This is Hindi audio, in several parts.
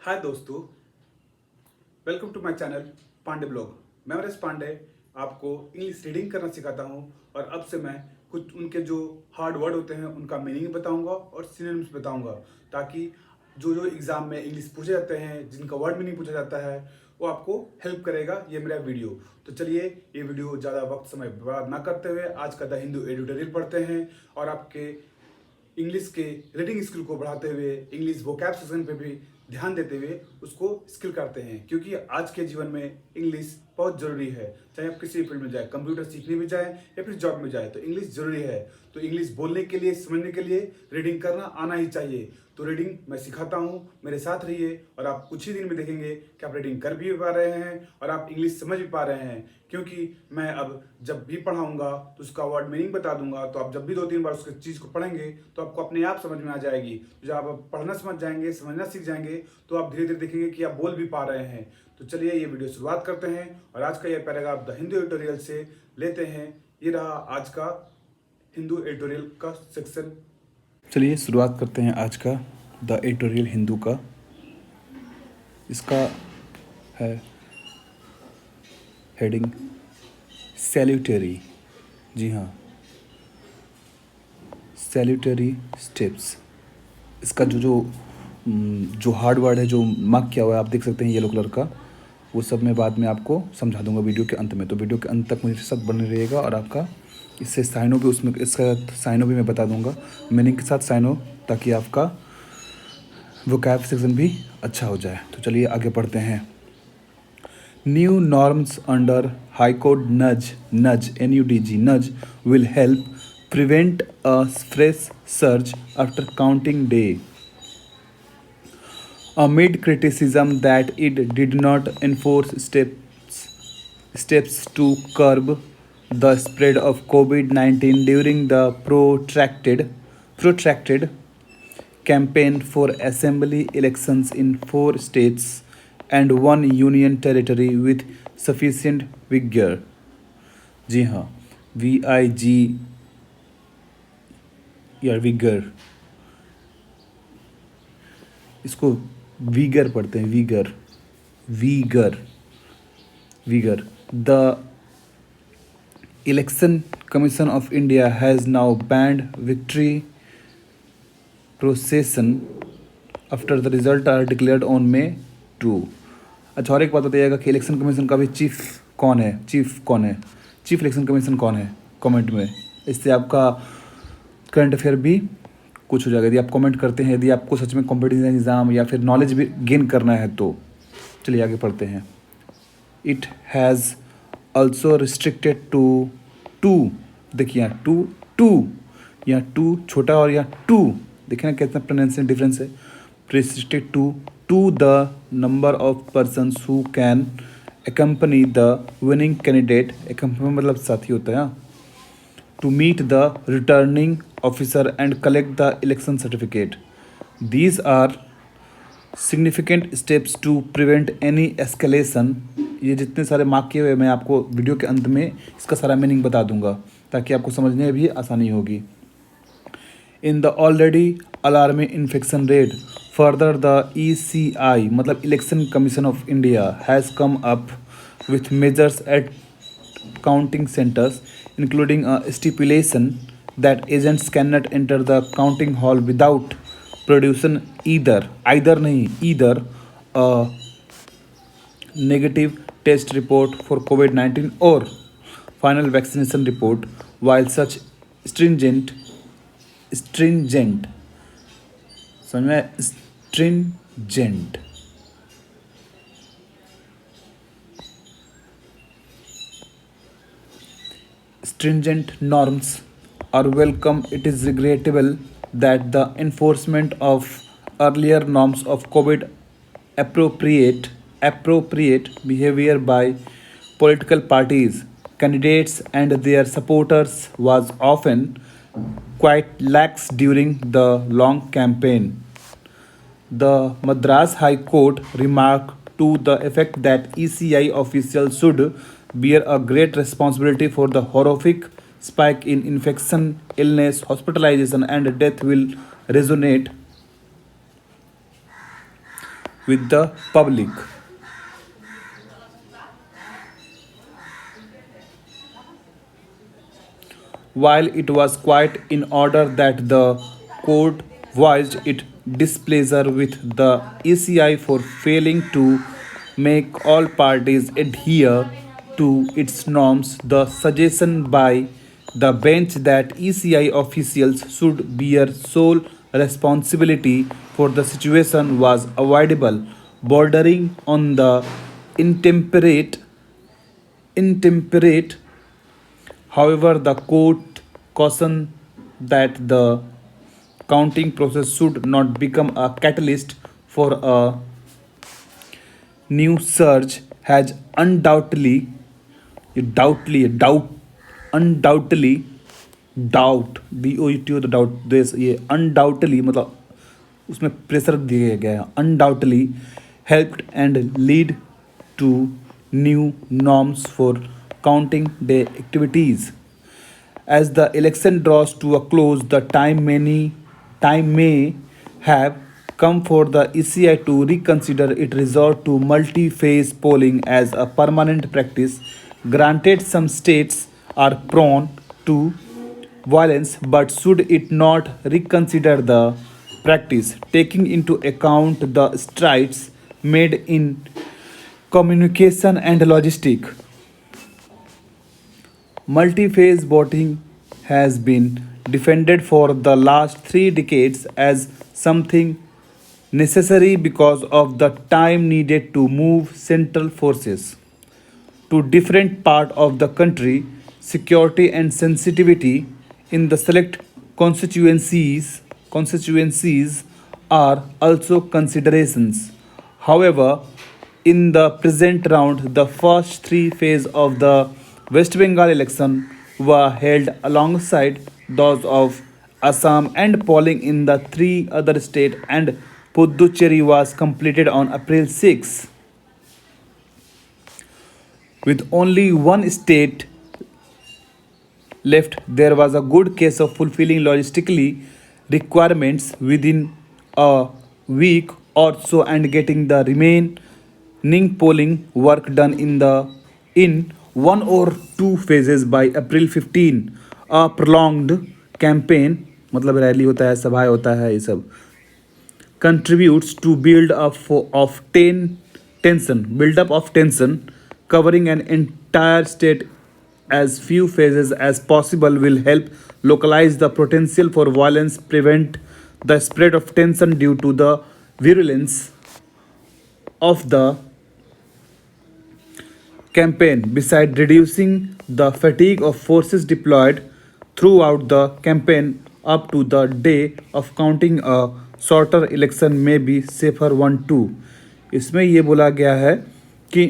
हाय दोस्तों, welcome to my channel Pandey blog. मैं नरेश पांडे आपको इंग्लिश रीडिंग करना सिखाता हूं और अब से मैं कुछ उनके जो हार्ड वर्ड होते हैं उनका मीनिंग बताऊंगा और सिनोनिम्स बताऊंगा, ताकि जो जो एग्जाम में इंग्लिश पूछे जाते हैं, जिनका वर्ड मीनिंग पूछा जाता है, वो आपको हेल्प करेगा ये मेरा वीडियो। तो चलिए ये वीडियो ज़्यादा वक्त समय बर्बाद ना करते हुए आज का द हिंदू एडिटोरियल पढ़ते हैं और आपके इंग्लिश के रीडिंग स्किल को बढ़ाते हुए इंग्लिश वोकैब सेशन पे भी ध्यान देते हुए उसको स्किल करते हैं, क्योंकि आज के जीवन में इंग्लिश बहुत ज़रूरी है। चाहे आप किसी फील्ड में जाए, कंप्यूटर सीखने भी जाए या फिर जॉब में जाए, तो इंग्लिश ज़रूरी है। तो इंग्लिश बोलने के लिए, समझने के लिए रीडिंग करना आना ही चाहिए। तो रीडिंग मैं सिखाता हूँ, मेरे साथ रहिए और आप कुछ ही दिन में देखेंगे कि आप रीडिंग कर भी पा रहे हैं और आप इंग्लिश समझ भी पा रहे हैं। क्योंकि मैं अब जब भी पढ़ाऊंगा तो उसका वर्ड मीनिंग बता दूंगा, तो आप जब भी 2-3 बार उसकी चीज़ को पढ़ेंगे तो आपको अपने आप समझ में आ जाएगी। तो जब आप पढ़ना समझ जाएंगे, समझना सीख जाएंगे, तो आप धीरे धीरे देखेंगे कि आप बोल भी पा रहे हैं। तो चलिए ये वीडियो शुरुआत करते हैं और आज का ये पैराग्राफ द हिंदू एडिटोरियल से लेते हैं। ये रहा आज का हिंदू एडिटोरियल का सेक्शन। चलिए शुरुआत करते हैं आज का द एडिटोरियल हिंदू का। इसका है हेडिंग सैल्यूटरी। जी हाँ, सैल्यूटरी स्टेप्स। इसका जो हार्ड वर्ड है, जो मार्क किया हुआ है, आप देख सकते हैं येलो कलर का, वो सब मैं बाद में आपको समझा दूंगा वीडियो के अंत में। तो वीडियो के अंत तक मेरे साथ बने रहिएगा और आपका इससे साइनो भी, उसमें इसका साइनो भी मैं बता दूंगा, मीनिंग के साथ साइनो, ताकि आपका वोकैब सेक्शन भी अच्छा हो जाए। तो चलिए आगे बढ़ते हैं। New norms under high court नज NUDG नज will help prevent a fresh surge after counting day, amid criticism that it did not enforce steps to curb the spread of COVID-19 during the protracted campaign for assembly elections in 4 states and 1 union territory with sufficient vigor। जी हाँ, VIG या विगर, इसको वीगर पढ़ते हैं, vigor. The election commission of India has now banned victory procession after the result are declared on May 2। अच्छा, और एक बात बताइएगा कि इलेक्शन कमीशन का भी चीफ कौन है? चीफ इलेक्शन कमीशन कौन है? कमेंट में। इससे आपका करंट अफेयर भी कुछ हो जाएगा, यदि आप कमेंट करते हैं, यदि आपको सच में कॉम्पिटिटिव एग्ज़ाम या फिर नॉलेज भी गेन करना है तो। चलिए आगे पढ़ते हैं। It has also restricted to, देखिए यहाँ यहाँ टू छोटा और यहाँ टू, देखिए ना कितना प्रोनाउंसिएशन डिफरेंस है। Restricted to the number of persons who can accompany the winning candidate, accompany मतलब साथी होता है, हाँ, to meet the returning officer and collect the election certificate. These are significant steps to prevent any escalation। ये जितने सारे मार्क किए हुए मैं आपको वीडियो के अंत में इसका सारा मीनिंग बता दूंगा, ताकि आपको समझने में भी आसानी होगी। In the already alarming infection rate, further the ECI मतलब Election Commission of India has come up with measures at counting centers, including a stipulation that agents cannot enter the counting hall without producing either a negative test report for COVID-19 or final vaccination report, while such stringent समझ में, stringent norms are welcome. It is regrettable that the enforcement of earlier norms of COVID appropriate behavior by political parties, candidates and their supporters was often quite lax during the long campaign. The Madras High Court remarked to the effect that ECI officials should bear a great responsibility for the horrific spike in infection, illness, hospitalization, and death will resonate with the public. While it was quite in order that the court voiced its displeasure with the ECI for failing to make all parties adhere to its norms, the suggestion by the bench that ECI officials should bear sole responsibility for the situation was avoidable, bordering on the intemperate. However, the court cautioned that the counting process should not become a catalyst for a new surge, has undoubtedly doubt DOUT the doubt this ये undoubtedly मतलब उसमें प्रेशर दिया गया है undoubtedly helped and lead to new norms for counting day activities. As the election draws to a close, the time may have come for the ECI to reconsider its resort to multi-phase polling as a permanent practice. Granted, some states are prone to violence, but should it not reconsider the practice, taking into account the strides made in communication and logistics? Multi-phase voting has been defended for the last 3 decades as something necessary because of the time needed to move central forces to different part of the country. Security and sensitivity in the select constituencies are also considerations. However, in the present round, the first 3 phases of the West Bengal election were held alongside those of Assam, and polling in the 3 other states and Puducherry was completed on April 6. With only one state left, there was a good case of fulfilling logistically requirements within a week or so and getting the remaining polling work done in 1 or 2 phases by April 15. A prolonged campaign मतलब रैली होता है सभाएं होता है ये सब contributes to build up of tension covering an entire state as few phases as possible will help localize the potential for violence, prevent the spread of tension due to the virulence of the campaign, besides reducing the fatigue of forces deployed throughout the campaign up to the day of counting. A shorter election may be safer one too. इसमें ये बोला गया है कि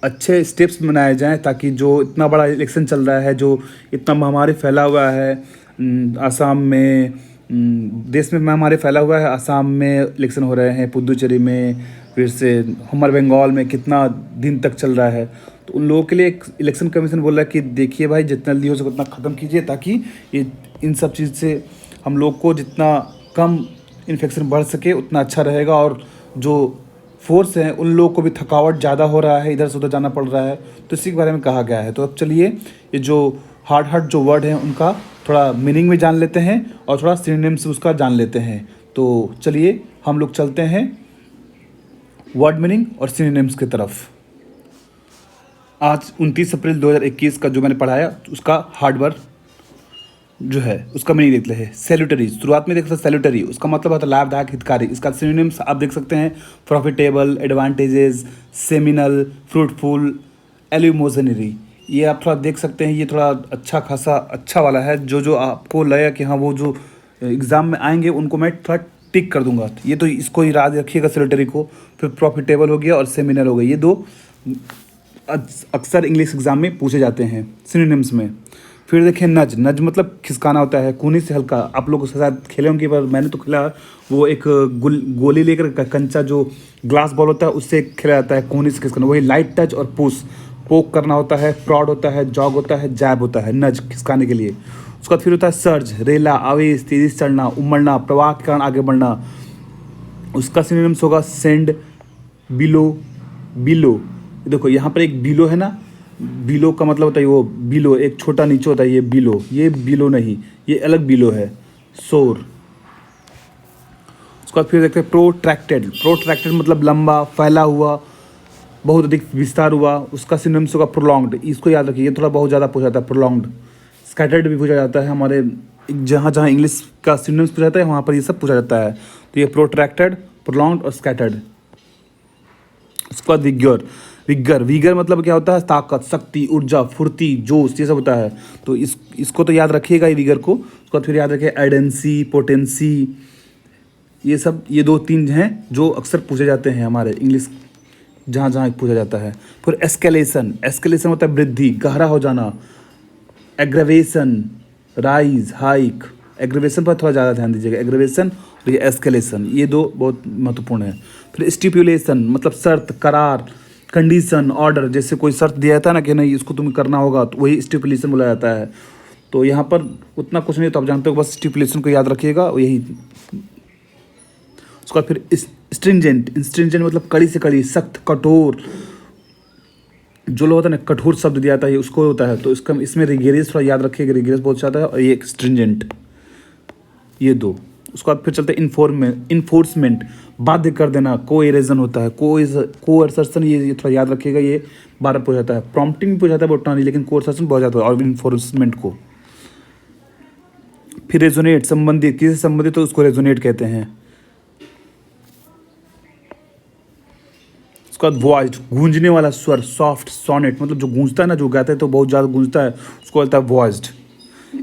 अच्छे स्टेप्स बनाए जाएं ताकि जो इतना बड़ा इलेक्शन चल रहा है, जो इतना महामारी फैला हुआ है आसाम में, देश में महामारी फैला हुआ है, आसाम में इलेक्शन हो रहे हैं, पुदुचेरी में, फिर से हमारे बंगाल में कितना दिन तक चल रहा है, तो उन लोगों के लिए एक इलेक्शन कमीशन बोल रहा है कि देखिए भाई जितना जल्दी हो सके उतना ख़त्म कीजिए ताकि ये इन सब चीज़ से हम लोग को जितना कम इन्फेक्शन बढ़ सके उतना अच्छा रहेगा, और जो फोर्स हैं उन लोगों को भी थकावट ज़्यादा हो रहा है, इधर से उधर जाना पड़ रहा है, तो इसी के बारे में कहा गया है। तो अब चलिए ये जो हार्ड जो वर्ड हैं उनका थोड़ा मीनिंग में जान लेते हैं और थोड़ा सिनोनिम्स उसका जान लेते हैं। तो चलिए हम लोग चलते हैं वर्ड मीनिंग और सिनोनिम्स की तरफ। आज 29 अप्रैल 2021 का जो मैंने पढ़ाया उसका हार्ड वर्ड जो है उसका मीनिंग देख लेते हैं। सैल्यूटरी, शुरुआत में देख सकते हैं सैल्यूटरी, उसका मतलब होता है लाभदायक, हितकारी। इसका सिनोनिम्स आप देख सकते हैं प्रॉफिटेबल, एडवांटेजेस, सेमिनल, फ्रूटफुल, एल्यूमोजनरी। ये आप थोड़ा देख सकते हैं, ये थोड़ा अच्छा खासा अच्छा वाला है। जो आपको लगेगा कि हाँ वो जो एग्ज़ाम में आएंगे उनको मैं थोड़ा टिक कर दूंगा, ये तो इसको ही याद रखिएगा सैल्यूटरी को। फिर प्रॉफिटेबल हो गया और सेमिनल हो गया, ये दो अक्सर इंग्लिश एग्जाम में पूछे जाते हैं सिनोनिम्स में। फिर देखें नज मतलब खिसकाना होता है, कूनी से हल्का। आप लोग शायद खेले होंगे पर मैंने तो खेला, वो एक गोली लेकर कंचा जो ग्लास बॉल होता है उससे खेला जाता है, कूनी से खिसकाना। वही लाइट टच और पुश, पोक करना होता है, प्रॉड होता है, जॉग होता है, जैब होता है, नज खिसकाने के लिए। उसके बाद फिर होता है सर्ज, रेला, आवेश, तेजी से चढ़ना, उमड़ना, प्रवाह के कारण आगे बढ़ना। उसका सिनोनिम्स होगा सेंड, बिलो, बिलो। देखो यहाँ पर एक बिलो है ना, बिलो का मतलब होता है वो बिलो, एक छोटा नीचे होता है, ये बिलो नहीं, ये अलग बिलो है, शोर। उसके बाद फिर देखते हैं प्रोट्रैक्टेड। प्रोट्रैक्टेड मतलब लंबा, फैला हुआ, बहुत अधिक विस्तार हुआ। उसका सिनोनिम्स होगा प्रोलॉन्ग्ड। इसको याद रखिए, ये थोड़ा बहुत ज़्यादा पूछा जाता है, प्रोलॉन्ग्ड। स्कैटर्ड भी पूछा जाता है, हमारे जहाँ जहाँ इंग्लिश का सिनोनिम्स पूछा जाता है वहाँ पर ये सब पूछा जाता है। तो ये प्रोट्रैक्टेड, प्रोलॉन्ग्ड और स्कैटर्ड। उसके बाद विग्योर। विगर, विगर मतलब क्या होता है, ताकत, शक्ति, ऊर्जा, फुर्ती, जोश, ये सब होता है। तो इसको तो याद रखिएगा ये विगर को। उसके बाद फिर याद रखिए एडेंसी, पोटेंसी, ये सब, ये 2-3 हैं जो अक्सर पूछे जाते हैं हमारे इंग्लिश जहाँ जहाँ पूछा जाता है। फिर एस्केलेशन। एस्केलेशन होता है वृद्धि, गहरा हो जाना। Aggravation, rise, hike. एग्रेवेशन पर थोड़ा ज़्यादा ध्यान दीजिएगा, एग्रेवेशन और ये एस्केलेशन, ये 2 बहुत महत्वपूर्ण है। फिर स्टिपुलेशन मतलब शर्त, करार, कंडीशन, ऑर्डर। जैसे कोई शर्त दिया जाता है ना कि नहीं इसको तुम्हें करना होगा, तो वही स्टिपुलेशन बोला जाता है। तो यहाँ पर उतना कुछ नहीं, तो आप जानते हो, बस स्टिपुलेशन को याद रखिएगा, यही। उसके बाद फिर स्ट्रिंजेंट। स्ट्रिंजेंट मतलब कड़ी से कड़ी, सख्त, कठोर। जो लोग होता है ना, कठोर शब्द दिया जाता है उसको होता है। तो इसका इसमें रिगेरियस थोड़ा याद रखिएगा, रिगेरियस बहुत ज़्यादा है, और ये स्ट्रिंजेंट, ये 2। उसके बाद फिर चलते हैं इन्फोर्समेंट, बाध्य कर देना। को एरेजन होता है, को असर्सन, ये थोड़ा याद रखिएगा, ये 12 पूछा जाता है। प्रॉम्प्टिंग भी पूछा जाता है बहुत नहीं, लेकिन को असर्सन बहुत जाता है, और इन्फोर्समेंट को। फिर रेजोनेट, संबंधित, किसी से संबंधित तो उसको रेजोनेट कहते हैं। उसके बाद वॉइस्ड, गूंजने वाला स्वर, सॉफ्ट, सोनेट मतलब जो गूंजता है ना, जो गाता है तो बहुत ज़्यादा गूंजता है, उसको बोलता है वॉइस्ड।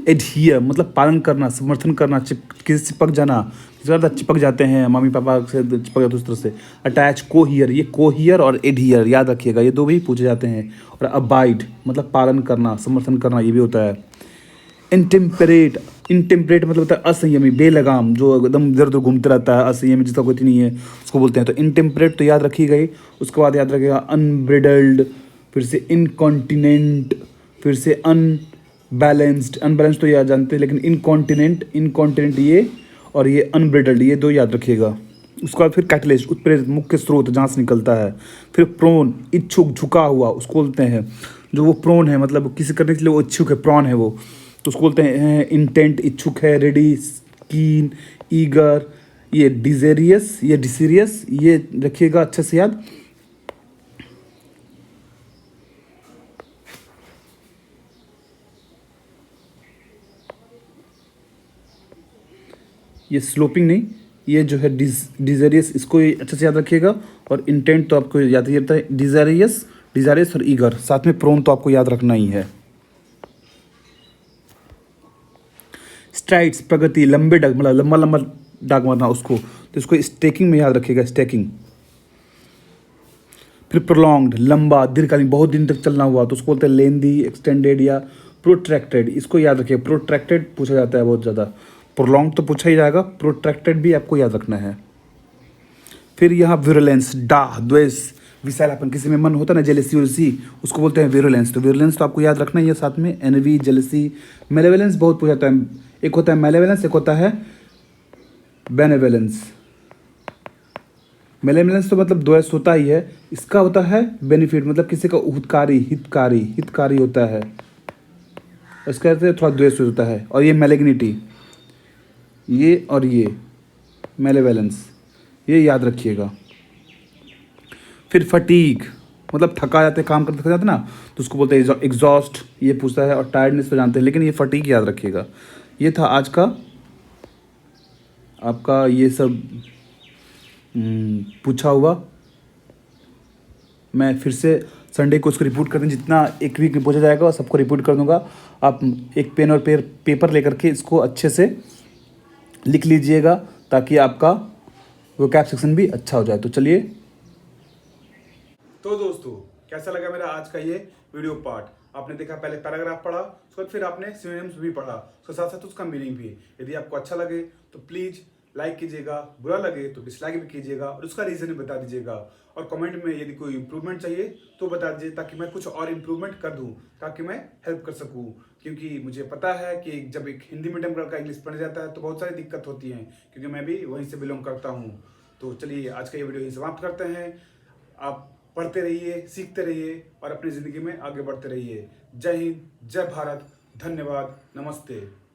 एडहियर मतलब पालन करना, समर्थन करना, किसी से चिपक जाना, ज़्यादा चिपक जाते हैं, मम्मी पापा से चिपक जाते उस तरह से। अटैच, कोहियर, ये कोहियर और एडहियर याद रखिएगा, ये 2 भी पूछे जाते हैं। और अबाइड मतलब पालन करना, समर्थन करना, ये भी होता है। इनटेम्परेट, इनटेम्परेट मतलब होता है असंयमी, बेलगाम, जो एकदम इधर उधर घूमते रहता है, असंयमी, जिसका कोई नहीं है, उसको बोलते हैं। तो इनटेम्परेट तो याद रखिएगा ही। उसके बाद याद रखिएगा अनब्रिडल्ड, फिर से इनकॉन्टिनेंट, फिर से अनबैलेंस्ड। अनबैलेंस्ड तो याद जानते हैं, लेकिन इनकॉन्टिनेंट, इनकॉन्टिनेंट ये, और ये अनब्रिडल्ड, ये 2 याद रखिएगा। उसके बाद फिर कैटलिस्ट, उत्प्रेरक, मुख्य स्रोत जहाँ से निकलता है। फिर प्रोन, इच्छुक, झुका हुआ, उसको बोलते हैं। जो वो प्रोन है मतलब किसी करने के लिए वो इच्छुक है, प्रॉन है वो, तो उसको बोलते हैं इंटेंट, इच्छुक है, रेडी, कीन, ईगर। ये डिजेरियस, ये डिसीरियस, ये रखिएगा अच्छे से याद। ये स्लोपिंग नहीं, ये जो है डिजेरियस, इसको अच्छे से याद रखिएगा। और इंटेंट तो आपको याद ही रहता है, डिजारियस, डिजारियस और ईगर, साथ में प्रोन तो आपको याद रखना ही है। स्ट्राइड्स प्रगति, लंबे डग मतलब लंबा लंबा डाग मारना उसको, तो इसको स्टेकिंग में याद रखिएगा, स्टेकिंग। फिर प्रोलॉन्ग्ड लंबा, दीर्घकालीन, बहुत दिन तक चलना हुआ, तो उसको बोलते हैं लेंदी, एक्सटेंडेड या प्रोट्रैक्टेड। इसको याद रखिए, प्रोट्रैक्टेड पूछा जाता है बहुत ज़्यादा, प्रोलॉन्ग तो पूछा ही जाएगा, प्रोट्रैक्टेड भी आपको याद रखना है। फिर यहाँ विरुलेंस, डाह, द्वेष, विषैलापन, किसी में मन होता है ना जेलेसी वेलेसी, उसको बोलते हैं विरुलेंस। तो विरुलेंस तो आपको याद रखना ही है साथ में, एनवी, जेलेसी। मेलेवलेंस बहुत पूछा जाता है, एक होता है मेलेवलेंस, एक होता है बेनेवलेंस। मेलेवलेंस तो मतलब द्वेष होता ही है, इसका होता है बेनिफिट, मतलब किसी का हितकारी, हितकारी, हितकारी होता है, इसका अर्थ थोड़ा द्वेष होता है। और ये मैलिग्निटी, ये और ये मेलेवलेंस, ये याद रखिएगा। फिर फटीग मतलब थका जाते, काम करते थक जाते ना, तो उसको बोलते हैं एग्जॉस्ट, ये पूछता है। और टायर्डनेस तो जानते हैं, लेकिन ये फटीग याद रखिएगा। ये था आज का आपका ये सब पूछा हुआ। मैं फिर से संडे को उसको रिपोर्ट कर दूँ, जितना एक वीक में पूछा जाएगा और सबको रिपोर्ट कर दूंगा। आप एक पेन और पेपर लेकर के इसको अच्छे से लिख लीजिएगा, ताकि आपका वोकैब सेक्शन भी अच्छा हो जाए। तो चलिए, तो दोस्तों कैसा लगा मेरा आज का ये वीडियो पार्ट? आपने देखा, पहले पैराग्राफ पढ़ा, उसके बाद फिर आपने सिनोनिम्स भी पढ़ा, उसके साथ साथ उसका मीनिंग भी। यदि आपको अच्छा लगे तो प्लीज लाइक कीजिएगा, बुरा लगे तो डिसलाइक भी कीजिएगा, और उसका रीजन भी बता दीजिएगा। और कमेंट में यदि कोई इंप्रूवमेंट चाहिए तो बता दीजिए, ताकि मैं कुछ और इंप्रूवमेंट कर दूं, ताकि मैं हेल्प कर सकूं। क्योंकि मुझे पता है कि जब एक हिंदी मीडियम का इंग्लिश पढ़ जाता है तो बहुत सारी दिक्कत होती हैं, क्योंकि मैं भी वहीं से बिलोंग करता हूँ। तो चलिए आज का ये वीडियो यही समाप्त करते हैं। आप पढ़ते रहिए, सीखते रहिए और अपनी ज़िंदगी में आगे बढ़ते रहिए। जय हिंद, जय भारत, धन्यवाद, नमस्ते।